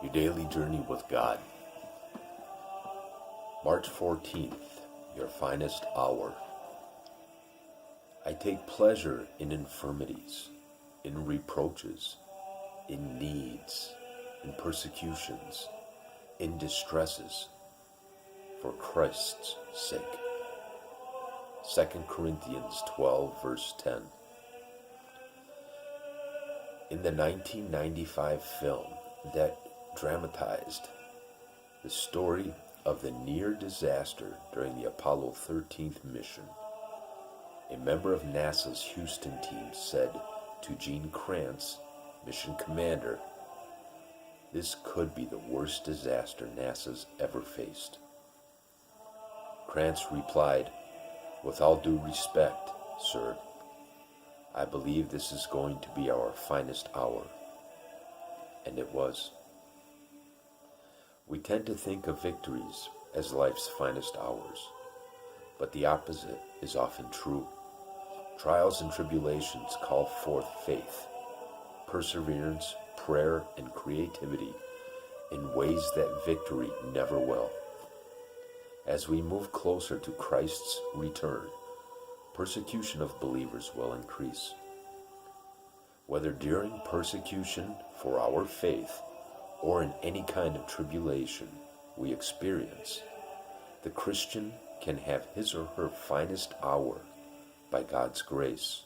Your daily journey with God. March 14th, your finest hour. I take pleasure in infirmities, in reproaches, in needs, in persecutions, in distresses, for Christ's sake. 2 Corinthians 12, verse 10. In the 1995 film that dramatized the story of the near disaster during the Apollo 13th mission, a member of NASA's Houston team said to Gene Kranz, mission commander, "This could be the worst disaster NASA's ever faced." Kranz replied, "With all due respect, sir, I believe this is going to be our finest hour." And it was. We tend to think of victories as life's finest hours, but the opposite is often true. Trials and tribulations call forth faith, perseverance, prayer, and creativity in ways that victory never will. As we move closer to Christ's return, persecution of believers will increase. Whether during persecution for our faith or in any kind of tribulation we experience, the Christian can have his or her finest hour by God's grace.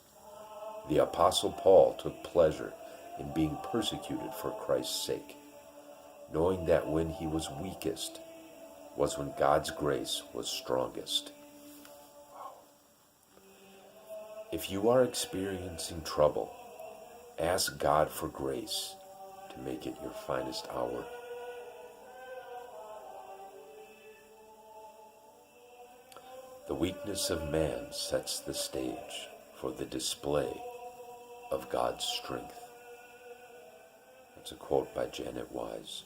The Apostle Paul took pleasure in being persecuted for Christ's sake, knowing that when he was weakest was when God's grace was strongest. If you are experiencing trouble, ask God for grace to make it your finest hour. The weakness of man sets the stage for the display of God's strength. That's a quote by Janet Wise.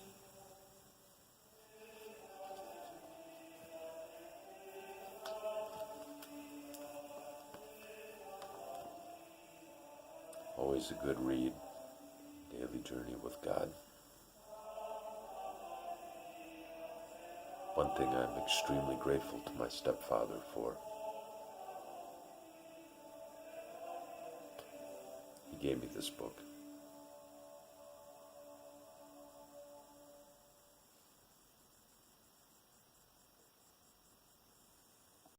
Always a good read, Daily Journey with God. One thing I'm extremely grateful to my stepfather for. He gave me this book.